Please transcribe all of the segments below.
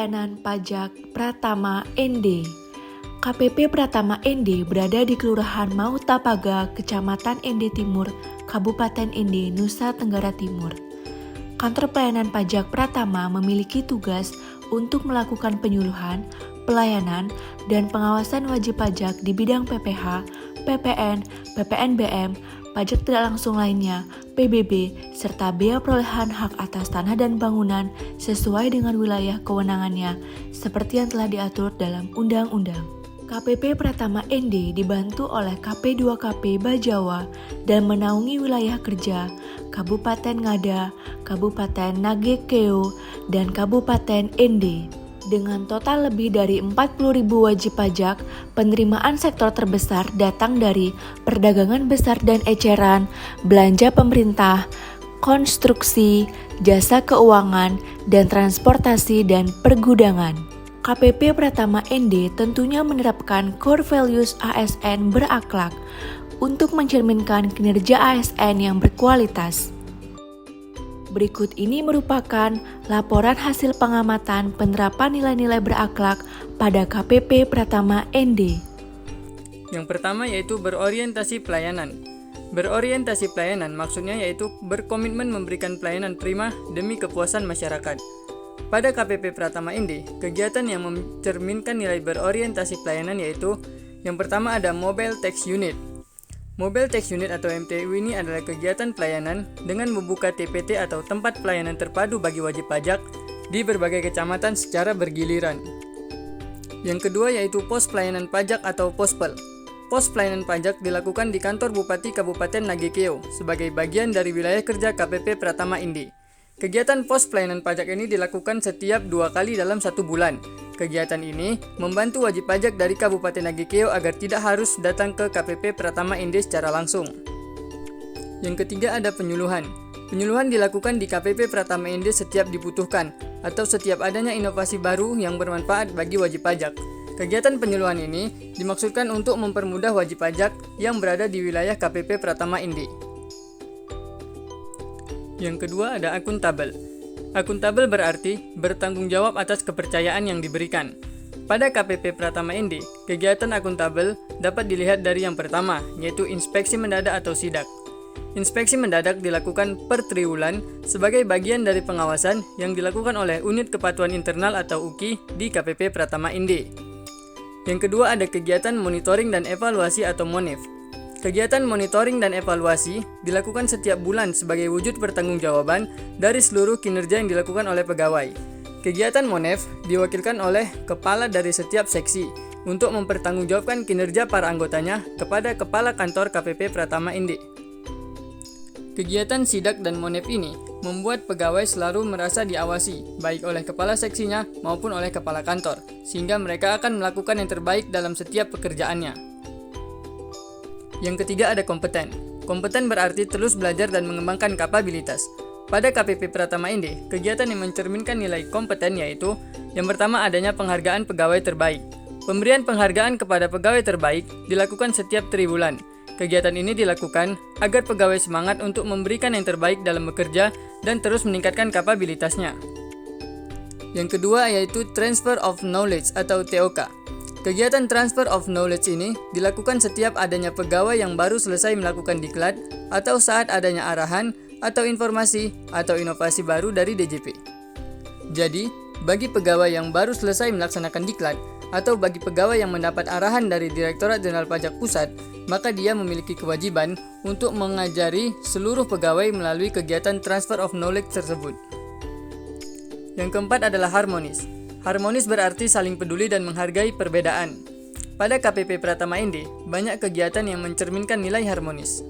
Pelayanan Pajak Pratama ND. KPP Pratama ND berada di Kelurahan Mautapaga, Kecamatan ND Timur, Kabupaten ND, Nusa Tenggara Timur. Kantor Pelayanan Pajak Pratama memiliki tugas untuk melakukan penyuluhan, pelayanan, dan pengawasan wajib pajak di bidang PPH, PPN, PPNBM, pajak tidak langsung lainnya, PBB, serta bea perolehan hak atas tanah dan bangunan sesuai dengan wilayah kewenangannya, seperti yang telah diatur dalam undang-undang. KPP Pratama ND dibantu oleh KP2KP Bajawa dan menaungi wilayah kerja Kabupaten Ngada, Kabupaten Nagekeo, dan Kabupaten ND. Dengan total lebih dari 40.000 wajib pajak, penerimaan sektor terbesar datang dari perdagangan besar dan eceran, belanja pemerintah, konstruksi, jasa keuangan, dan transportasi dan pergudangan. KPP Pratama ND tentunya menerapkan core values ASN berakhlak untuk mencerminkan kinerja ASN yang berkualitas. Berikut ini merupakan laporan hasil pengamatan penerapan nilai-nilai berakhlak pada KPP Pratama ND. Yang pertama yaitu berorientasi pelayanan. Berorientasi pelayanan maksudnya yaitu berkomitmen memberikan pelayanan prima demi kepuasan masyarakat. Pada KPP Pratama ND, kegiatan yang mencerminkan nilai berorientasi pelayanan yaitu yang pertama ada Mobile Tax Unit. Mobile Tax Unit atau MTU ini adalah kegiatan pelayanan dengan membuka TPT atau tempat pelayanan terpadu bagi wajib pajak di berbagai kecamatan secara bergiliran. Yang kedua yaitu Pos Pelayanan Pajak atau Pospel. Pos pelayanan pajak dilakukan di kantor Bupati Kabupaten Nagekeo sebagai bagian dari wilayah kerja KPP Pratama ND. Kegiatan pos pelayanan pajak ini dilakukan setiap 2 kali dalam 1 bulan. Kegiatan ini membantu wajib pajak dari Kabupaten Nagekeo agar tidak harus datang ke KPP Pratama ND secara langsung. Yang ketiga ada penyuluhan. Penyuluhan dilakukan di KPP Pratama ND setiap dibutuhkan atau setiap adanya inovasi baru yang bermanfaat bagi wajib pajak. Kegiatan penyuluhan ini dimaksudkan untuk mempermudah wajib pajak yang berada di wilayah KPP Pratama ND. Yang kedua ada akuntabel. Akuntabel berarti bertanggung jawab atas kepercayaan yang diberikan. Pada KPP Pratama ND, kegiatan akuntabel dapat dilihat dari yang pertama, yaitu inspeksi mendadak atau sidak. Inspeksi mendadak dilakukan per triwulan sebagai bagian dari pengawasan yang dilakukan oleh Unit Kepatuhan Internal atau UKI di KPP Pratama ND. Yang kedua ada kegiatan monitoring dan evaluasi atau MONEV. Kegiatan monitoring dan evaluasi dilakukan setiap bulan sebagai wujud pertanggungjawaban dari seluruh kinerja yang dilakukan oleh pegawai. Kegiatan MONEV diwakilkan oleh kepala dari setiap seksi untuk mempertanggungjawabkan kinerja para anggotanya kepada Kepala Kantor KPP Pratama ND. Kegiatan sidak dan MONEV ini membuat pegawai selalu merasa diawasi, baik oleh kepala seksinya maupun oleh kepala kantor, sehingga mereka akan melakukan yang terbaik dalam setiap pekerjaannya. Yang ketiga ada kompeten. Kompeten berarti terus belajar dan mengembangkan kapabilitas. Pada KPP Pratama ND, kegiatan yang mencerminkan nilai kompeten yaitu yang pertama adanya penghargaan pegawai terbaik. Pemberian penghargaan kepada pegawai terbaik dilakukan setiap triwulan. Kegiatan ini dilakukan agar pegawai semangat untuk memberikan yang terbaik dalam bekerja dan terus meningkatkan kapabilitasnya. Yang kedua yaitu Transfer of Knowledge atau TOK. Kegiatan Transfer of Knowledge ini dilakukan setiap adanya pegawai yang baru selesai melakukan diklat atau saat adanya arahan atau informasi atau inovasi baru dari DJP. Jadi, bagi pegawai yang baru selesai melaksanakan diklat atau bagi pegawai yang mendapat arahan dari Direktorat Jenderal Pajak Pusat, maka dia memiliki kewajiban untuk mengajari seluruh pegawai melalui kegiatan Transfer of Knowledge tersebut. Yang keempat adalah harmonis. Harmonis berarti saling peduli dan menghargai perbedaan. Pada KPP Pratama ND, banyak kegiatan yang mencerminkan nilai harmonis.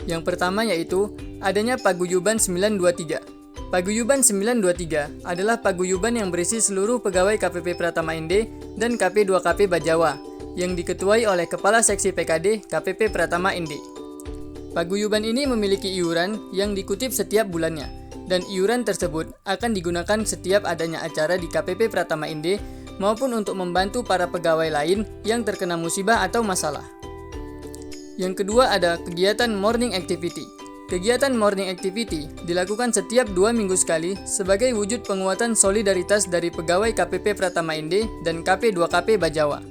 Yang pertama yaitu adanya Paguyuban 923. Paguyuban 923 adalah paguyuban yang berisi seluruh pegawai KPP Pratama ND dan KP2KP Bajawa yang diketuai oleh Kepala Seksi PKD KPP Pratama ND. Paguyuban ini memiliki iuran yang dikutip setiap bulannya. Dan iuran tersebut akan digunakan setiap adanya acara di KPP Pratama ND maupun untuk membantu para pegawai lain yang terkena musibah atau masalah. Yang kedua ada kegiatan morning activity. Kegiatan morning activity dilakukan setiap 2 minggu sekali sebagai wujud penguatan solidaritas dari pegawai KPP Pratama ND dan KP2KP Bajawa.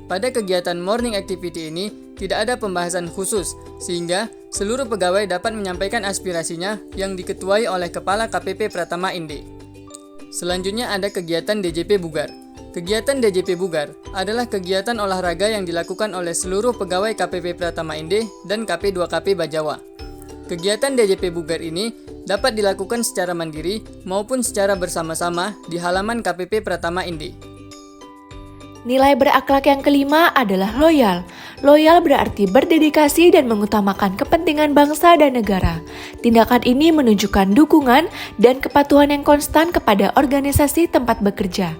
Pada kegiatan morning activity ini tidak ada pembahasan khusus, sehingga seluruh pegawai dapat menyampaikan aspirasinya yang diketuai oleh Kepala KPP Pratama ND. Selanjutnya ada kegiatan DJP Bugar. Kegiatan DJP Bugar adalah kegiatan olahraga yang dilakukan oleh seluruh pegawai KPP Pratama ND dan KP2KP Bajawa. Kegiatan DJP Bugar ini dapat dilakukan secara mandiri maupun secara bersama-sama di halaman KPP Pratama ND. Nilai berakhlak yang kelima adalah loyal. Loyal berarti berdedikasi dan mengutamakan kepentingan bangsa dan negara. Tindakan ini menunjukkan dukungan dan kepatuhan yang konstan kepada organisasi tempat bekerja.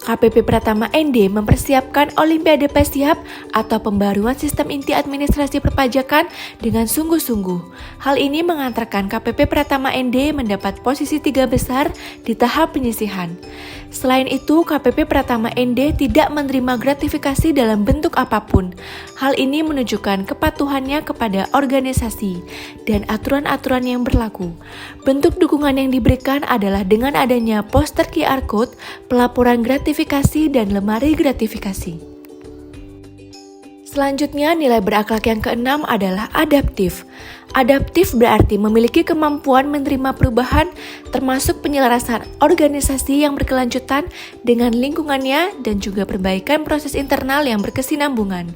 KPP Pratama ND mempersiapkan Olimpiade Pesiap atau pembaruan sistem inti administrasi perpajakan dengan sungguh-sungguh. Hal ini mengantarkan KPP Pratama ND mendapat posisi 3 besar di tahap penyisihan. Selain itu, KPP Pratama ND tidak menerima gratifikasi dalam bentuk apapun. Hal ini menunjukkan kepatuhannya kepada organisasi dan aturan-aturan yang berlaku. Bentuk dukungan yang diberikan adalah dengan adanya poster QR Code, pelaporan gratifikasi, dan lemari gratifikasi. Selanjutnya, nilai berakhlak yang keenam adalah adaptif. Adaptif berarti memiliki kemampuan menerima perubahan, termasuk penyelarasan organisasi yang berkelanjutan dengan lingkungannya dan juga perbaikan proses internal yang berkesinambungan.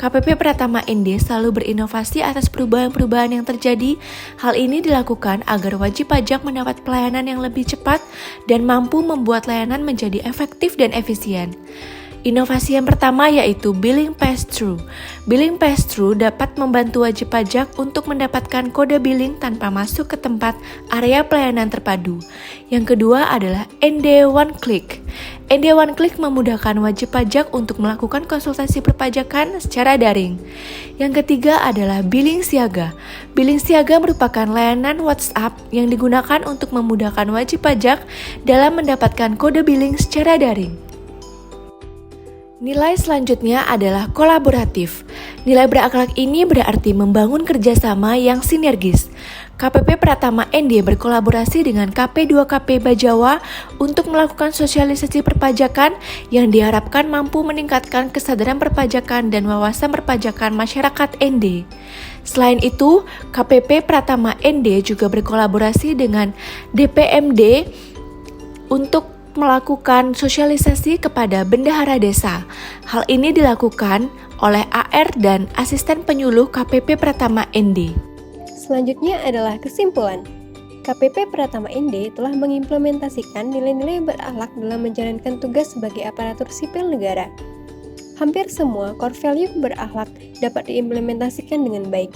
KPP Pratama ND selalu berinovasi atas perubahan-perubahan yang terjadi. Hal ini dilakukan agar wajib pajak mendapat pelayanan yang lebih cepat dan mampu membuat layanan menjadi efektif dan efisien. Inovasi yang pertama yaitu Billing Pass-Through. Billing Pass-Through dapat membantu wajib pajak untuk mendapatkan kode billing tanpa masuk ke tempat area pelayanan terpadu. Yang kedua adalah ND One Click. ND One Click memudahkan wajib pajak untuk melakukan konsultasi perpajakan secara daring. Yang ketiga adalah Billing Siaga. Billing Siaga merupakan layanan WhatsApp yang digunakan untuk memudahkan wajib pajak dalam mendapatkan kode billing secara daring. Nilai selanjutnya adalah kolaboratif. Nilai berakhlak ini berarti membangun kerjasama yang sinergis. KPP Pratama ND berkolaborasi dengan KP2KP Bajawa untuk melakukan sosialisasi perpajakan yang diharapkan mampu meningkatkan kesadaran perpajakan dan wawasan perpajakan masyarakat ND. Selain itu, KPP Pratama ND juga berkolaborasi dengan DPMD untuk melakukan sosialisasi kepada bendahara desa. Hal ini dilakukan oleh AR dan asisten penyuluh KPP Pratama ND. Selanjutnya adalah kesimpulan. KPP Pratama ND telah mengimplementasikan nilai-nilai berakhlak dalam menjalankan tugas sebagai aparatur sipil negara. Hampir semua core value berakhlak dapat diimplementasikan dengan baik.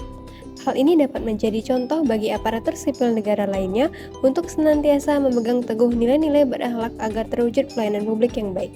Hal ini dapat menjadi contoh bagi aparatur sipil negara lainnya untuk senantiasa memegang teguh nilai-nilai berakhlak agar terwujud pelayanan publik yang baik.